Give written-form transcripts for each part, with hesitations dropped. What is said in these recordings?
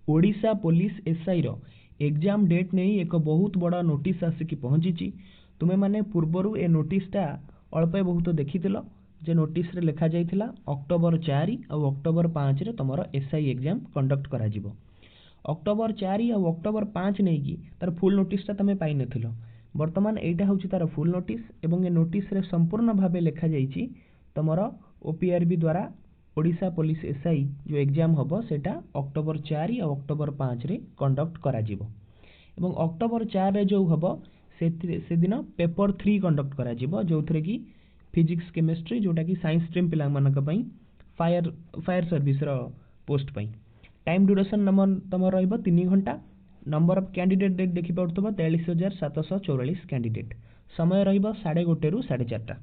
Odisha police SI रो exam date नहीं एक बहुत बड़ा नोटिस आसिकी पहुंची। तुमे माने पूर्वरु ए नोटिसटा अल्प बहुत देखिथिल जे नोटिस रे लिखा जाइथिला अक्टोबर 4 और अक्टोबर 5 रे तमरो एसआई एग्जाम कंडक्ट करा जिवो। अक्टोबर 4 और अक्टोबर 5 नहीं कि तार फुल नोटिसटा तमे पाइ नथिलो। वर्तमान एटा होची तार फुल नोटिस एवं ए नोटिस रे संपूर्ण भाबे लिखा जाइछि तमरो ओपीआरबी द्वारा ओडिशा पुलिस एसआई जो एग्जाम हबो सेटा अक्टोबर 4 और अक्टोबर 5 रे कंडक्ट करा जिवो। एवं अक्टोबर 4 रे जो हबो से दिन पेपर 3 कंडक्ट करा जिवो जोथरे कि फिजिक्स केमिस्ट्री जोटा कि साइंस स्ट्रीम पिला मानक पई फायर सर्विस रो पोस्ट पई। टाइम ड्यूरेशन नंबर तमर रहइबो 3 घंटा। नंबर ऑफ कैंडिडेट देखि पड़तबो 43744 कैंडिडेट। समय रहइबो 1:30 रु 4:30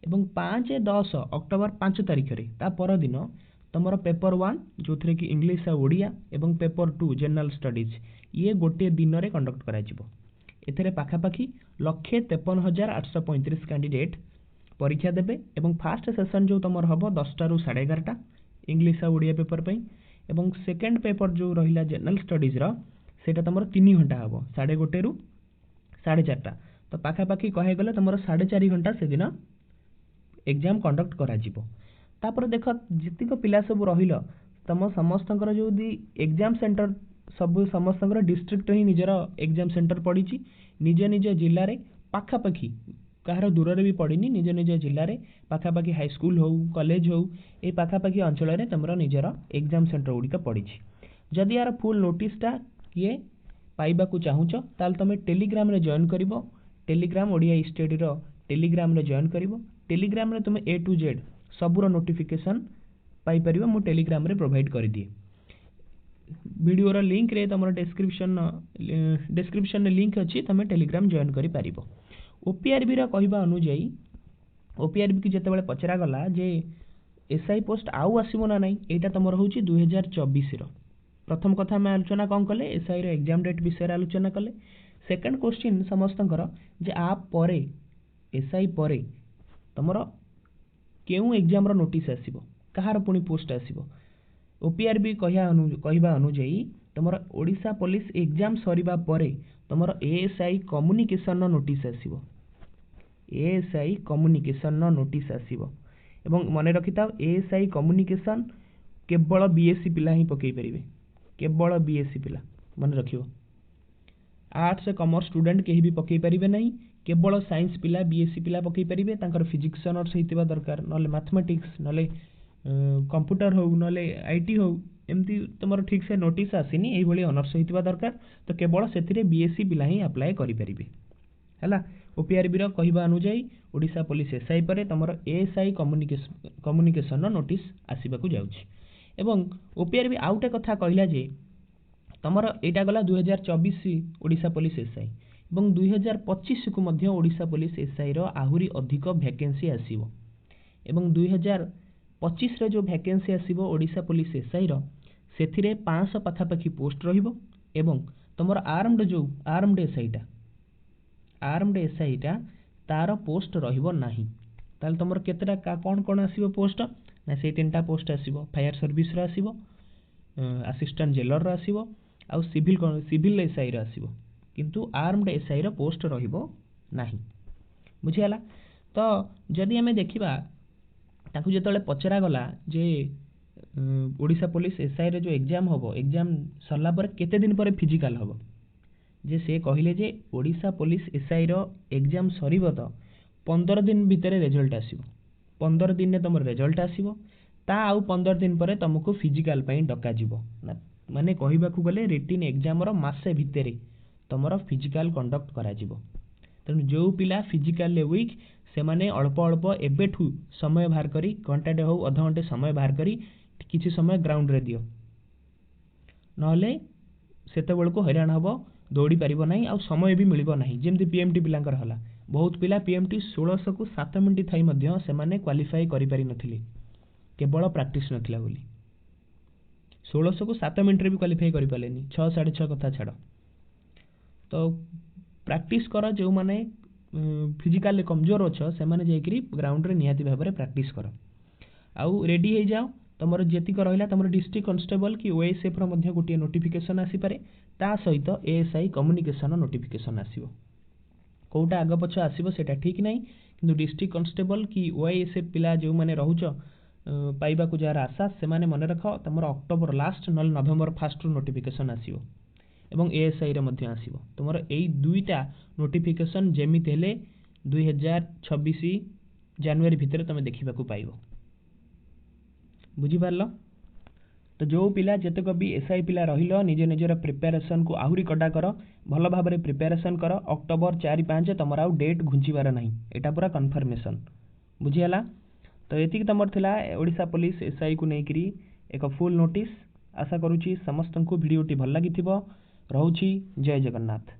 एवं 5-10 अक्टोबर 5 तारिख रे ता पर दिन तमर पेपर 1 जोथरे कि इंग्लिश आ ओडिया एवं पेपर 2 जनरल स्टडीज ये गोटे दिन रे कंडक्ट करा जिवो। एथरे पाखापाखी 1,53,835 कैंडिडेट परीक्षा देबे एवं फास्ट सेशन जो तमर हबो 10 रु 11:30 इंग्लिश आ ओडिया पेपर पई एवं सेकंड पेपर जो रहिला जनरल स्टडीज रो सेटा तमर 3 घंटा हबो 1:30 रु 4:30। तो पाखापाखी कहे गले तमर 4.5 घंटा से दिन एग्जाम कंडक्ट करा जिवो। तापर देख जितिक पिला सब रहिलो तम समस्तकर जो दी एग्जाम सेंटर सब समस्तकर डिस्ट्रिक्ट ही निजर एग्जाम सेंटर पड़ीची निज निज जिल्ला रे पाखापाखी कहार दूर रे भी पड़ीनी निज निज जिल्ला रे पाखापाखी हाई स्कूल हो कॉलेज हो ए पाखापाखी अंचल रे तमरो निजर एग्जाम सेंटर गुड़िक पड़ीची। जदि यार फुल नोटिसटा किए पाइबाकू चाहूच ताल तमे टेलीग्राम रे जॉइन करिवो। टेलीग्राम ओडिया स्टडी रो टेलीग्राम रे जॉइन करिवो। टेलीग्राम रे तुमे A to Z सबुर नोटिफिकेशन पाई परिबो मु टेलीग्राम रे प्रोवाइड करि दिए। वीडियो रो लिंक रे तमरो डिस्क्रिप्शन रे लिंक अछि तमे टेलीग्राम जॉइन करि परिबो। ओपीआरबी रो कहिबा अनुଯାयी ओपीआरबी की जेतेबेले पचरा गला जे एसआई पोस्ट आउ आसीबो ना नाही एटा तमरो होची 2024 रो। प्रथम कथा में आलोचना कौन कले एसआई रो एग्जाम डेट विषय आलोचना कले। सेकंड क्वेश्चन समस्तंकर जे आ परे एसआई परे तमरो केउ एग्जाम रो नोटिस आसीबो कहार पुनी पोस्ट आसीबो। ओपीआरबी कहिबा अनुଯାयी तमरो ओडिशा पुलिस एग्जाम सरीबा परे तमरो एएसआई कम्युनिकेशन नो नोटिस आसीबो। एएसआई कम्युनिकेशन नो नोटिस आसीबो एवं मने रखिताओ एएसआई कम्युनिकेशन केवल बीएससी पिला ही पकई परिबे। केवल बीएससी पिला मन रखियो। आर्ट्स से कॉमर्स स्टूडेंट केही भी पकई परिबे नहीं। केवल साइंस पिला बीएससी पिला पकई परिबे। तांकर फिजिक्स ऑनर्स हेतिबा दरकार नले मैथमेटिक्स नले कंप्यूटर हो नले आईटी हो एमती तमरो ठीक से नोटिस आसीनी एही भली ऑनर्स हेतिबा दरकार। तो केवल सेथिरे बीएससी पिला ही अप्लाई करि परिबे हला। ओपीआरबी रो कहिबा अनुଯାयी ओडिशा पुलिस एसआई परे तमरो एएसआई कम्युनिकेशन नो नोटिस आसीबा को जाउछि। एवं ओपीआरबी आउटे कथा कहिला जे तमरो एटा गला 2024 ओडिशा पुलिस एसआई एवं 2025 को मध्य ओडिशा पुलिस एसआई रो आहुरी अधिक वैकेंसी आसीबो। एवं 2025 रे जो वैकेंसी आसीबो ओडिशा पुलिस एसआई रो सेथिरे 500 पाखापाखी पोस्ट रहिबो एवं तमरो आर्म्ड एसआई टा तार पोस्ट रहिबो नाही। ताल तमरो केतेटा कोन कोन आसीबो पोस्ट ना से तीनटा पोस्ट आसीबो। फायर सर्विस रो आसीबो असिस्टेंट जेलर रो आसीबो आ सिविल एसआई रो आसीबो किंतु आर्म्ड एसआई रो पोस्ट रहिबो नाही बुझियाला। तो जदि हमें देखिबा ताकू जेतले पचरा गला जे ओडिशा पुलिस एसआई रे जो एग्जाम हबो एग्जाम सरला पर केते दिन पर फिजिकल हबो जे से कहिले जे ओडिशा पुलिस एसआई रो एग्जाम सरीबो तो 15 दिन भितरे रिजल्ट आसीबो। 15 दिन ने तमर रिजल्ट आसीबो ता आउ 15 दिन पर तुमको फिजिकल पई डका जिवो माने कहिबा को गले रिटन एग्जाम रो मासे भितरे तमरो फिजिकल कंडक्ट करा जिवो। तेनु जो पिला फिजिकल ले वीक से माने अल्प अल्प एबेठू समय बाहर करी घंटाटे हो आधा घंटे समय बाहर करी किछि समय ग्राउंड रे दियो नहले सेते बेल को हैरान हबो दौड़ी पारिबो नाही आ समय भी मिलिबो नाही। जेमति पीएमटी पिलांकर हला बहुत पिला पीएमटी 1600 को 7 मिनिट थाई मध्य से माने क्वालिफाई करि पारि नथिले केवल प्रैक्टिस नथिला बोली 1600 को 7 मिनिट रे भी क्वालिफाई करि पालेनी 6 6.5 कथा छाड़। तो प्रैक्टिस कर जो माने फिजिकल कमजोर अछ से माने जेकरी ग्राउंड रे निहाती भाबरे प्रैक्टिस कर आउ रेडी हे जाओ तुमर जेतिक रहिला तुमर डिस्ट्रिक्ट कांस्टेबल कि ओएसएफ रो मध्ये गोटे नोटिफिकेशन आसी पारे ता सहित एएसआई कम्युनिकेशन नोटिफिकेशन आसीबो कोउटा आग पछ आसीबो सेटा ठीक नाही किंतु डिस्ट्रिक्ट कांस्टेबल कि ओएसएफ पिला जो माने रहुच पाइबा को जार आशा से माने मन रख तुमर अक्टोबर लास्ट नल नवेम्बर फर्स्ट रो नोटिफिकेशन आसीबो एवं एएसआई रे मध्ये आसीबो तुमर एई दुईटा नोटिफिकेशन जेमिति हेले 2026 जनवरी भितर तुम देखिबा को पाइबो बुझी पारलो तो जो पिला जेतक भी एसआई पिला रहिलो निज निजर प्रिपरेशन को आहुरी कड़ा कर भल भाव में प्रिपरेशन कर अक्टोबर 4-5 तुमर आउ डेट घुंचीबार नहीं एटा पूरा कन्फर्मेशन बुझीगला तो एतिक तुमर थिला ओडिशा पुलिस एसआई को नेकरी एक फुल नोटिस आशा करूची समस्त को वीडियोटी भल लागिथिबो रहउची जय जगन्नाथ।